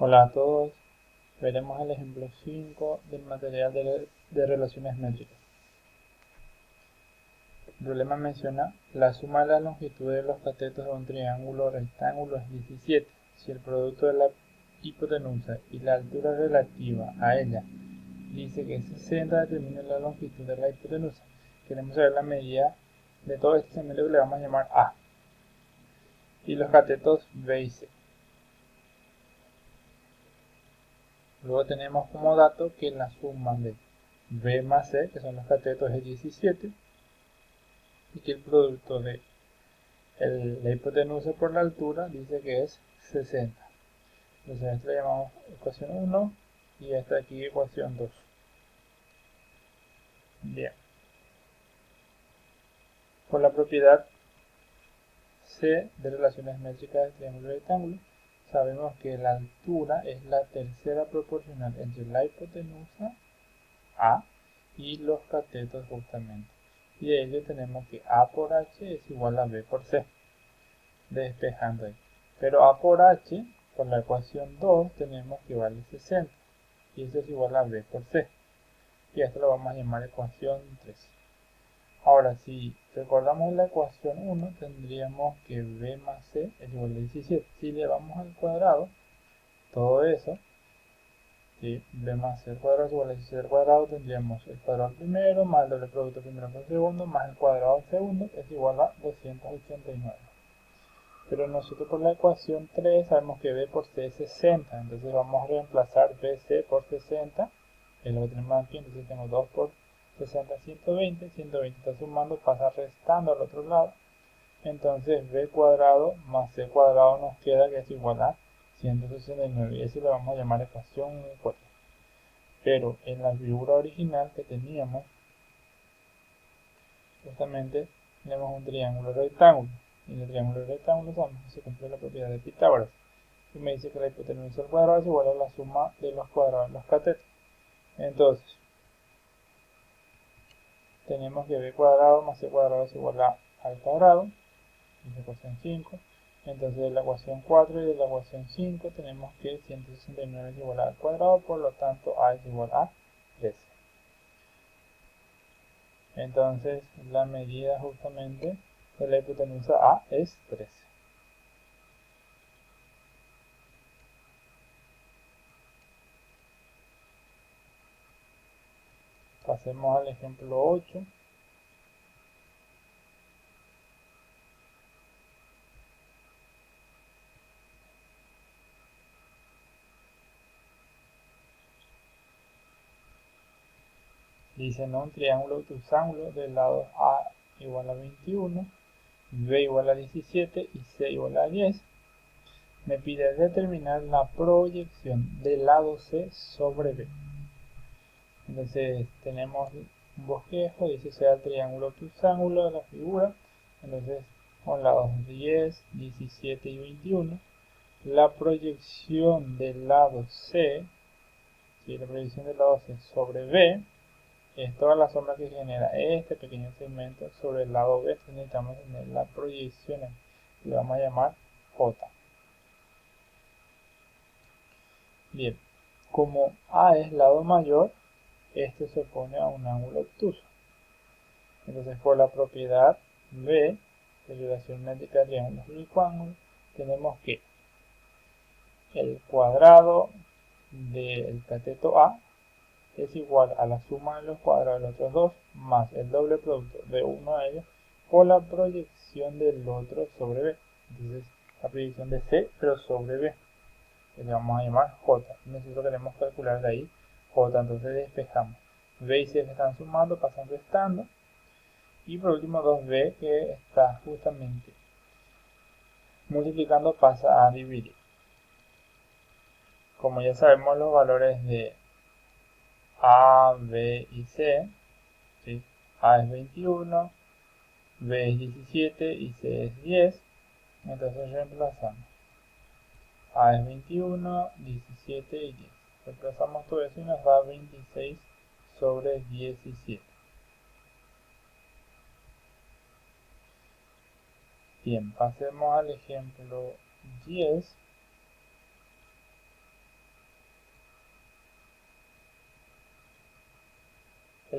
Hola a todos, veremos el ejemplo 5 del material de relaciones métricas. El problema menciona la suma de las longitudes de los catetos de un triángulo rectángulo es 17. Si el producto de la hipotenusa y la altura relativa a ella dice que es 60, determina la longitud de la hipotenusa. Queremos saber la medida de todo este segmento que le vamos a llamar A y los catetos B y C. Luego tenemos como dato que la suma de B más C, que son los catetos, es 17 y que el producto de la hipotenusa por la altura dice que es 60. Entonces a esto le llamamos ecuación 1 y esta aquí ecuación 2. Bien. Por la propiedad C de relaciones métricas de triángulo y rectángulo, sabemos que la altura es la tercera proporcional entre la hipotenusa A y los catetos justamente. Y de ello tenemos que A por H es igual a B por C. Despejando ahí. Pero A por H, por la ecuación 2, tenemos que vale 60. Y eso es igual a B por C. Y esto lo vamos a llamar ecuación 3. Ahora, si recordamos la ecuación 1, tendríamos que B más C es igual a 17. Si le vamos al cuadrado, todo eso, y B más C al cuadrado es igual a 17 al cuadrado, tendríamos el cuadrado primero más el doble producto primero con segundo más el cuadrado segundo es igual a 289. Pero nosotros por la ecuación 3 sabemos que B por C es 60, entonces vamos a reemplazar BC por 60, es lo que tenemos aquí, entonces tengo 2 por 60, 120, 120 está sumando, pasa restando al otro lado, entonces B cuadrado más C cuadrado nos queda que es igual a 169, y eso le vamos a llamar ecuación 4. Pero en la figura original que teníamos, justamente tenemos un triángulo rectángulo, y en el triángulo rectángulo sabemos que se cumple la propiedad de Pitágoras. Y me dice que la hipotenusa al cuadrado es igual a la suma de los cuadrados de los catetos. Entonces, tenemos que b cuadrado más c cuadrado es igual a al cuadrado, es la ecuación 5. Entonces, de la ecuación 4 y de la ecuación 5 tenemos que 169 es igual a al cuadrado, por lo tanto a es igual a 13. Entonces, la medida justamente de la hipotenusa A es 13. Pasemos al ejemplo 8. Dice, ¿no? Un triángulo octosángulo del lado A igual a 21, B igual a 17 y C igual a 10. Me pide determinar la proyección del lado C sobre B. Entonces tenemos un bosquejo, dice sea el triángulo octosángulo de la figura. Entonces con lados 10, 17 y 21. La proyección del lado C, ¿sí? La proyección del lado C sobre B es toda la sombra que genera este pequeño segmento sobre el lado B. Entonces necesitamos tener la proyección, le vamos a llamar J. Bien, como A es lado mayor, este se opone a un ángulo obtuso. Entonces, por la propiedad B de relación métrica de triángulos y rectángulos, tenemos que el cuadrado del cateto A es igual a la suma de los cuadrados de los otros dos más el doble producto de uno de ellos por la proyección del otro sobre B. Entonces, la proyección de C pero sobre B, que le vamos a llamar J. Nosotros queremos calcular de ahí J, entonces despejamos. B y C están sumando, pasan restando. Y por último 2B que está justamente multiplicando pasa a dividir. Como ya sabemos los valores de A, B y C, ¿sí? A es 21, B es 17 y C es 10. Entonces reemplazamos. A es 21, 17 y 10. Reemplazamos todo eso y nos da 26 sobre 17. Bien, pasemos al ejemplo 10.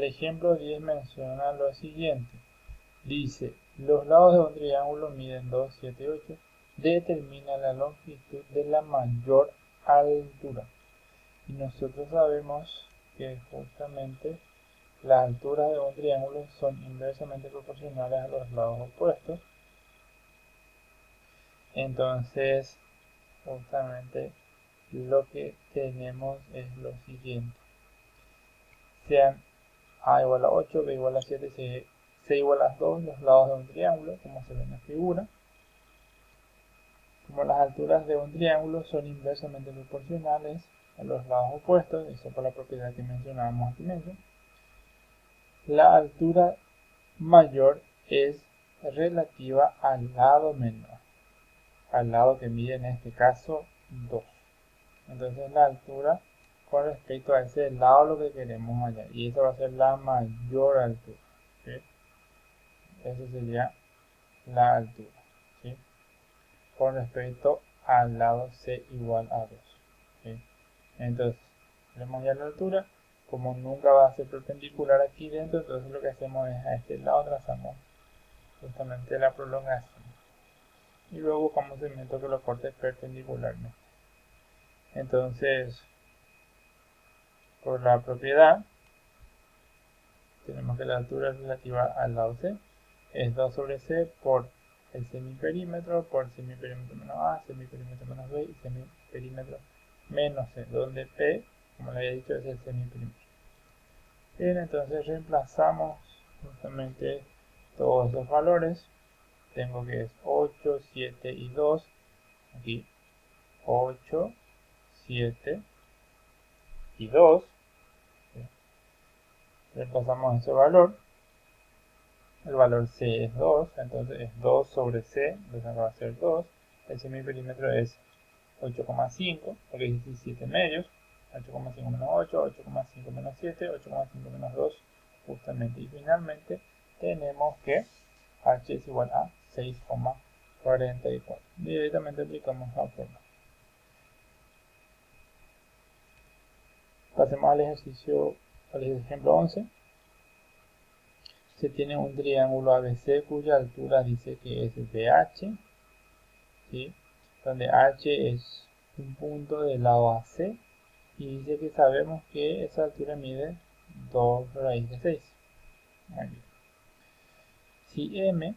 El ejemplo 10 menciona lo siguiente. Dice, los lados de un triángulo miden 2, 7 y 8. Determina la longitud de la mayor altura. Y nosotros sabemos que justamente las alturas de un triángulo son inversamente proporcionales a los lados opuestos. Entonces, justamente lo que tenemos es lo siguiente. Sean A igual a 8, B igual a 7, C igual a 2, los lados de un triángulo, como se ve en la figura. Como las alturas de un triángulo son inversamente proporcionales a los lados opuestos, eso por la propiedad que mencionábamos aquí mismo, la altura mayor es relativa al lado menor, al lado que mide en este caso 2. Entonces la altura con respecto a ese lado lo que queremos hallar, y esa va a ser la mayor altura, ¿sí? Esa sería la altura, ¿sí? Con respecto al lado C igual a 2, ¿sí? Entonces, queremos hallar la altura. Como nunca va a ser perpendicular aquí dentro, entonces lo que hacemos es a este lado trazamos justamente la prolongación. Y luego buscamos el método que lo corte perpendicularmente. Entonces, por la propiedad, tenemos que la altura relativa al lado C es 2 sobre C por el semiperímetro, por semiperímetro menos A, semiperímetro menos B y semiperímetro menos C, donde P, como le había dicho, es el semiperímetro. Bien, entonces reemplazamos justamente todos esos valores. Tengo que es 8, 7 y 2. Aquí 8, 7 y 2. Reemplazamos ese valor. El valor C es 2, entonces es 2 sobre C, entonces va a ser 2. El semiperímetro es 8,5, porque es 17 medios. 8,5 menos 8, 8,5 menos 7, 8,5 menos 2, justamente. Y finalmente tenemos que H es igual a 6,44. Directamente aplicamos la fórmula. Pasemos al ejercicio, al ejemplo 11. Se tiene un triángulo ABC cuya altura dice que es BH, ¿sí? Donde H es un punto del lado AC y dice que sabemos que esa altura mide 2 raíz de 6. Si M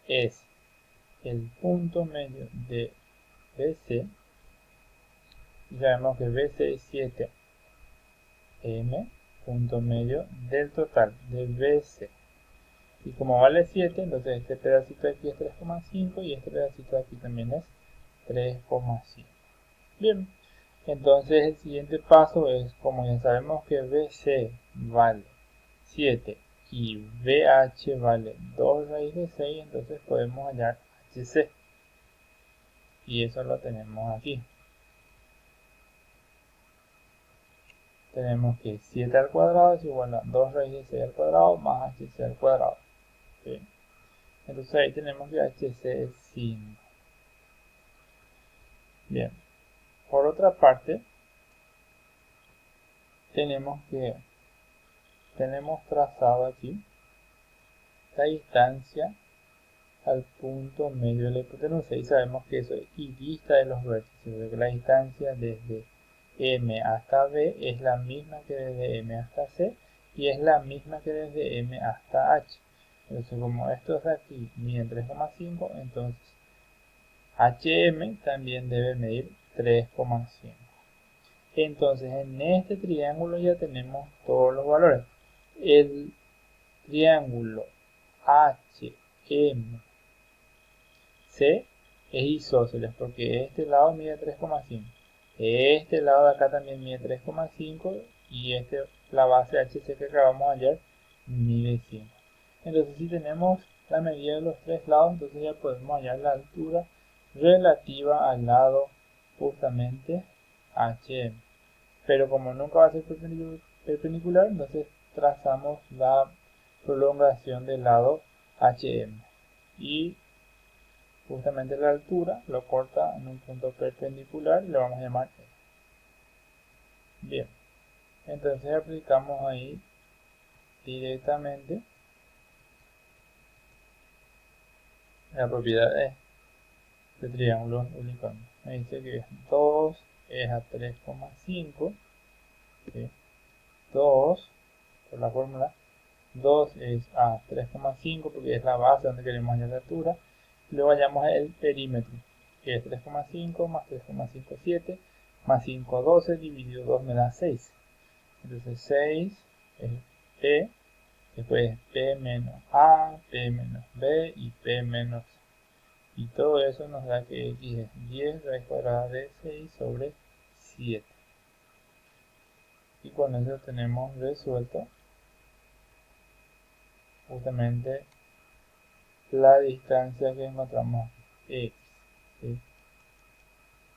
es el punto medio de BC, y sabemos que BC es 7, M, punto medio del total de BC. Y como vale 7, entonces este pedacito de aquí es 3,5 y este pedacito de aquí también es 3,5. Bien, entonces el siguiente paso es, como ya sabemos que BC vale 7 y BH vale 2 raíz de 6, entonces podemos hallar HC. Y eso lo tenemos aquí. Tenemos que 7 al cuadrado es igual a 2 raíz de 6 al cuadrado más HC al cuadrado. ¿Sí? Entonces ahí tenemos que HC es 5. Bien. Por otra parte, tenemos trazado aquí la distancia al punto medio de la hipotenusa y sabemos que eso es equidista de los vértices, que la distancia desde M hasta B es la misma que desde M hasta C y es la misma que desde M hasta H. Entonces, como estos de aquí miden 3,5, entonces HM también debe medir 3,5. Entonces en este triángulo ya tenemos todos los valores. El triángulo HMC es isósceles porque este lado mide 3,5. Este lado de acá también mide 3,5 y la base HC que acabamos de hallar mide 5. Entonces si tenemos la medida de los tres lados, entonces ya podemos hallar la altura relativa al lado justamente HM. Pero como nunca va a ser perpendicular, entonces trazamos la prolongación del lado HM. Y justamente la altura lo corta en un punto perpendicular y lo vamos a llamar E. Bien, entonces aplicamos ahí directamente la propiedad de triángulos unicónicos. Me dice que 2 es a 3,5, ¿sí? 2, por la fórmula, 2 es a 3,5 porque es la base donde queremos hallar la altura. Luego hallamos el perímetro, que es 3,5 más 3,57 más 5, 12 dividido 2 me da 6. Entonces 6 es P, después P menos A, P menos B y P menos C. Y todo eso nos da que X es 10 raíz cuadrada de 6 sobre 7. Y con eso tenemos resuelto justamente la distancia que encontramos X, ¿sí?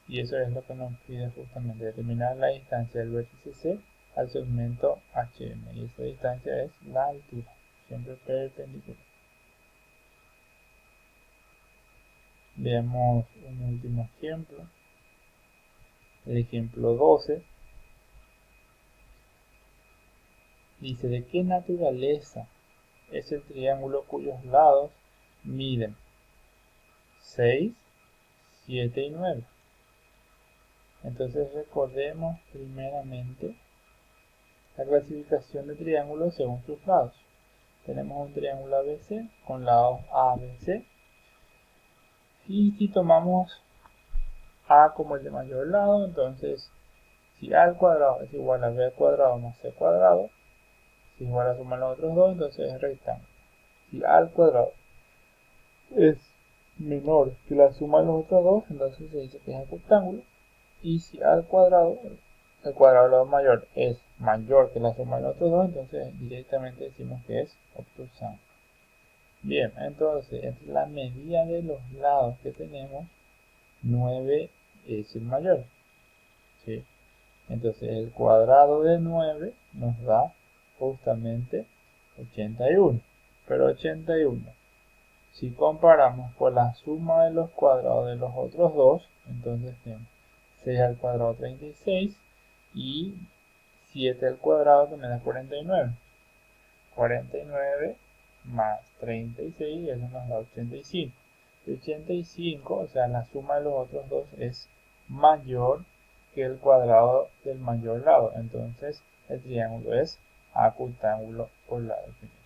Y eso es lo que nos pide justamente determinar la distancia del vértice C al segmento HM. Y esa distancia es la altura, siempre perpendicular. Veamos un último ejemplo. El ejemplo 12 dice: ¿de qué naturaleza es el triángulo cuyos lados miden 6, 7 y 9? Entonces recordemos primeramente la clasificación de triángulos según sus lados. Tenemos un triángulo ABC con lados ABC, y si tomamos A como el de mayor lado, entonces si A al cuadrado es igual a B al cuadrado más C al cuadrado, si es igual a sumar los otros dos, entonces es rectángulo. Si A al cuadrado es menor que la suma de los otros dos, entonces se dice que es rectángulo. Y si A al cuadrado, el cuadrado del lado mayor, es mayor que la suma de los otros dos, entonces directamente decimos que es obtusángulo. Bien, entonces entre la medida de los lados que tenemos, 9 es el mayor, ¿sí? Entonces el cuadrado de 9 nos da justamente 81. Pero 81, si comparamos con la suma de los cuadrados de los otros dos, entonces tenemos 6 al cuadrado 36 y 7 al cuadrado que me da 49. 49 más 36, eso nos da 85. Y 85, o sea, la suma de los otros dos es mayor que el cuadrado del mayor lado. Entonces, el triángulo es acutángulo por la definición.